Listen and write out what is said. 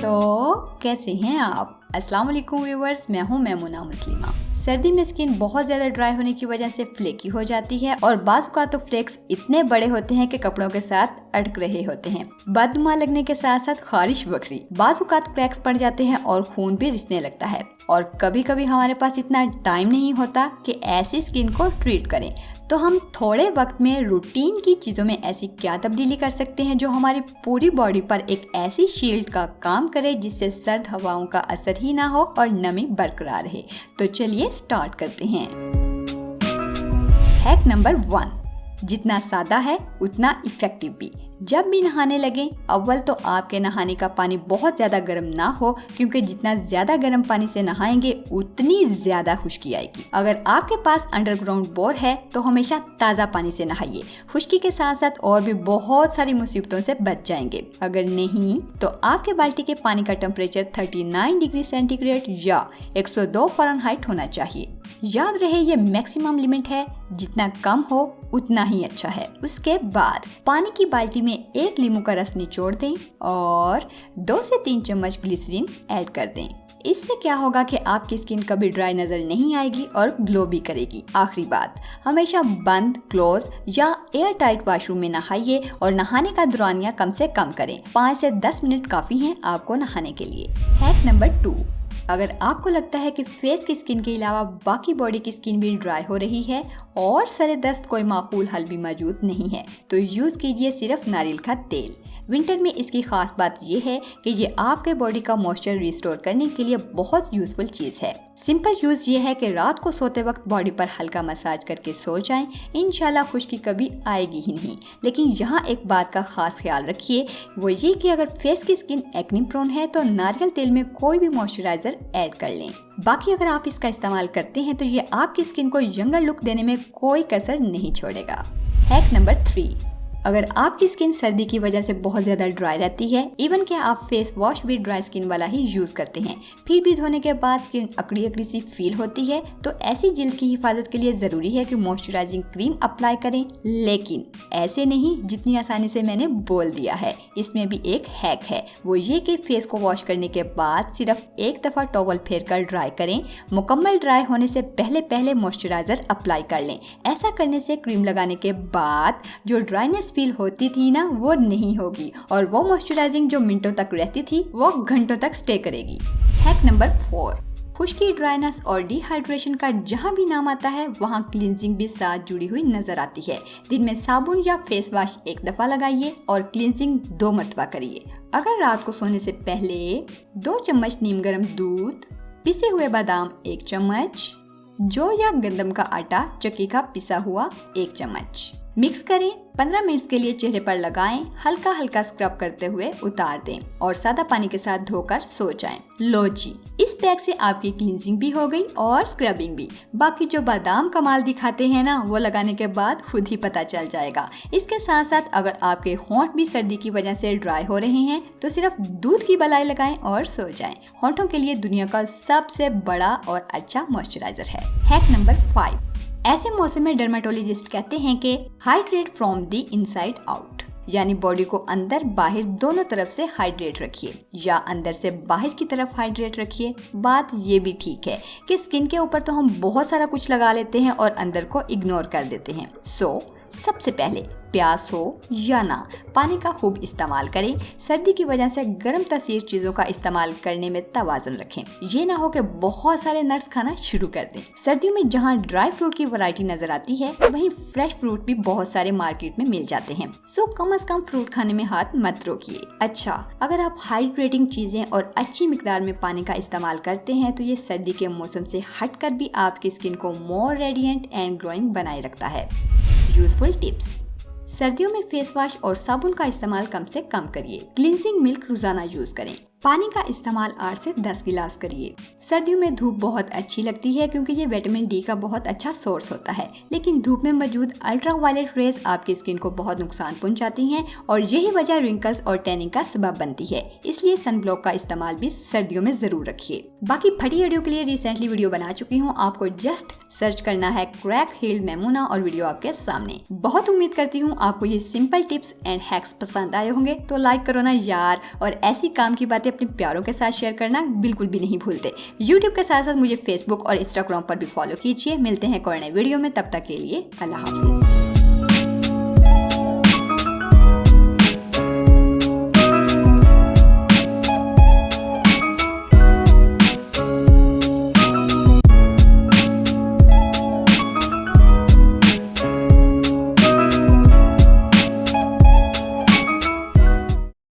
तो कैसे हैं आप? अस्सलाम वालेकुम व्यूअर्स, मैं हूं मैमुना मुस्लिमा। सर्दी में स्किन बहुत ज्यादा ड्राई होने की वजह से फ्लेकी हो जाती है और बाज़ का तो फ्लेक्स इतने बड़े होते हैं कि कपड़ों के साथ अटक रहे होते हैं। बदनुमा लगने के साथ साथ खारिश बखरी, बाज़ क्रैक्स पड़ जाते हैं और खून भी रिसने लगता है। और कभी कभी हमारे पास इतना टाइम नहीं होता कि ऐसी स्किन को ट्रीट करें, तो हम थोड़े वक्त में रूटीन की चीज़ों में ऐसी क्या तब्दीली कर सकते हैं जो हमारी पूरी बॉडी पर एक ऐसी शील्ड का काम करे जिससे सर्द हवाओं का असर ही ना हो और नमी बरकरार रहे। तो चलिए स्टार्ट करते हैं। हैक नंबर 1, जितना सादा है उतना इफेक्टिव भी। जब भी नहाने लगे, अव्वल तो आपके नहाने का पानी बहुत ज़्यादा गर्म ना हो, क्योंकि जितना ज़्यादा गर्म पानी से नहाएंगे उतनी ज़्यादा खुश्की आएगी। अगर आपके पास अंडरग्राउंड बोर है तो हमेशा ताज़ा पानी से नहाइए। खुश्की के साथ साथ और भी बहुत सारी मुसीबतों से बच जाएंगे। अगर नहीं तो आपके बाल्टी के पानी का टेम्परेचर 39 डिग्री सेंटीग्रेड या 102 फ़ारेनहाइट होना चाहिए। याद रहे ये मैक्सिमम लिमिट है, जितना कम हो उतना ही अच्छा है। उसके बाद पानी की बाल्टी में 1 नींबू का रस निचोड़ दें और 2 से 3 चम्मच ग्लिसरीन ऐड कर दें। इससे क्या होगा कि आपकी स्किन कभी ड्राई नजर नहीं आएगी और ग्लो भी करेगी। आखिरी बात, हमेशा बंद, क्लोज या एयर टाइट वॉशरूम में नहाइए और नहाने का दौरानिया कम से कम करें। 5 से 10 मिनट काफी हैं आपको नहाने के लिए। हैक नंबर 2, अगर आपको लगता है कि फेस की स्किन के अलावा बाकी बॉडी की स्किन भी ड्राई हो रही है और सर दर्द कोई माकूल हल भी मौजूद नहीं है, तो यूज़ कीजिए सिर्फ नारियल का तेल। विंटर में इसकी खास बात यह है कि ये आपके बॉडी का मॉइस्चर रिस्टोर करने के लिए बहुत यूजफुल चीज़ है। सिंपल यूज़ ये है कि रात को सोते वक्त बॉडी पर हल्का मसाज करके सो जाएं। इंशाल्लाह खुश्की कभी आएगी ही नहीं। लेकिन यहाँ एक बात का खास ख्याल रखिए, वो ये कि अगर फेस की स्किन एक्ने प्रोन है तो नारियल तेल में कोई भी मॉइस्चराइजर ऐड कर लें। बाकी अगर आप इसका इस्तेमाल करते हैं तो ये आपकी स्किन को यंगर लुक देने में कोई कसर नहीं छोड़ेगा। हैक नंबर 3, अगर आपकी स्किन सर्दी की वजह से बहुत ज़्यादा ड्राई रहती है, इवन कि आप फेस वॉश भी ड्राई स्किन वाला ही यूज़ करते हैं, फिर भी धोने के बाद स्किन अकड़ी अकड़ी सी फील होती है, तो ऐसी जिल्द की हिफाजत के लिए ज़रूरी है कि मॉइस्चराइजिंग क्रीम अप्लाई करें। लेकिन ऐसे नहीं जितनी आसानी से मैंने बोल दिया है। इसमें भी एक हैक है, वो ये कि फेस को वॉश करने के बाद सिर्फ एक दफ़ा टॉवल फेर कर ड्राई करें। मुकम्मल ड्राई होने से पहले मॉइस्चराइजर अप्लाई कर लें। ऐसा करने से क्रीम लगाने के बाद जो ड्राइनेस फील होती थी ना, वो नहीं होगी और वो मॉइस्चराइजिंग जो मिनटों तक रहती थी वो घंटों तक स्टे करेगी। हैक नंबर 4, खुश्की, ड्राइनेस और डिहाइड्रेशन का जहाँ भी नाम आता है वहाँ क्लींजिंग भी साथ जुड़ी हुई नजर आती है। दिन में साबुन या फेस वॉश 1 दफ़ा लगाइए और क्लींजिंग 2 मरतबा करिए। अगर रात को सोने से पहले 2 चम्मच नीम गर्म दूध, पिसे हुए बादाम 1 चम्मच, जौ या गंदम का आटा चक्की का पिसा हुआ 1 चम्मच मिक्स करें। 15 मिनट के लिए चेहरे पर लगाएं, हल्का हल्का स्क्रब करते हुए उतार दें और सादा पानी के साथ धोकर सो जाएं। लो जी, इस पैक से आपकी क्लींजिंग भी हो गई और स्क्रबिंग भी। बाकी जो बादाम कमाल दिखाते हैं ना, वो लगाने के बाद खुद ही पता चल जाएगा। इसके साथ साथ अगर आपके होंठ भी सर्दी की वजह से ड्राई हो रहे हैं तो सिर्फ दूध की मलाई लगाएं और सो जाएं। होंठों के लिए दुनिया का सबसे बड़ा और अच्छा मॉइस्चराइजर है। हैक नंबर 5, ऐसे मौसम में डर्मेटोलॉजिस्ट कहते हैं कि hydrate from the inside out, यानी बॉडी को अंदर बाहर दोनों तरफ से हाइड्रेट रखिए या अंदर से बाहर की तरफ हाइड्रेट रखिए। बात ये भी ठीक है कि स्किन के ऊपर तो हम बहुत सारा कुछ लगा लेते हैं और अंदर को इग्नोर कर देते हैं। सबसे पहले प्यास हो या ना, पानी का खूब इस्तेमाल करें। सर्दी की वजह से गर्म तसीर चीज़ों का इस्तेमाल करने में तवाज़ुन रखें। ये ना हो कि बहुत सारे नट्स खाना शुरू कर दें। सर्दियों में जहाँ ड्राई फ्रूट की वैरायटी नजर आती है, वहीं फ्रेश फ्रूट भी बहुत सारे मार्केट में मिल जाते हैं। कम से कम फ्रूट खाने में हाथ मत रोकिए। अच्छा, अगर आप हाइड्रेटिंग चीजें और अच्छी मिकदार में पानी का इस्तेमाल करते हैं तो ये सर्दी के मौसम से हटकर भी आपकी स्किन को मोर रेडिएंट एंड ग्लोइंग बनाए रखता है। यूजफुल टिप्स, सर्दियों में फेस वॉश और साबुन का इस्तेमाल कम से कम करिए। क्लींजिंग मिल्क रोजाना यूज करें। पानी का इस्तेमाल 8 से 10 गिलास करिए। सर्दियों में धूप बहुत अच्छी लगती है क्योंकि ये विटामिन डी का बहुत अच्छा सोर्स होता है, लेकिन धूप में मौजूद अल्ट्रावायलेट रेज आपकी स्किन को बहुत नुकसान पहुंचाती हैं और यही वजह रिंकल्स और टैनिंग का सबब बनती है। इसलिए सनब्लॉक का इस्तेमाल भी सर्दियों में जरूर रखिए। बाकी फटी हड्डियों के लिए रिसेंटली वीडियो बना चुकी हूँ, आपको जस्ट सर्च करना है क्रैक हील्ड मैमुना और वीडियो आपके सामने। बहुत उम्मीद करती हूँ आपको ये सिंपल टिप्स एंड हैक्स पसंद आए होंगे, तो लाइक करो ना यार, और ऐसी काम की बातें बातें अपने प्यारों के साथ शेयर करना बिल्कुल भी नहीं भूलते। यूट्यूब के साथ साथ मुझे फेसबुक और इंस्टाग्राम पर भी फॉलो कीजिए। मिलते हैं एक और नए वीडियो में, तब तक के लिए अल्लाह हाफिज।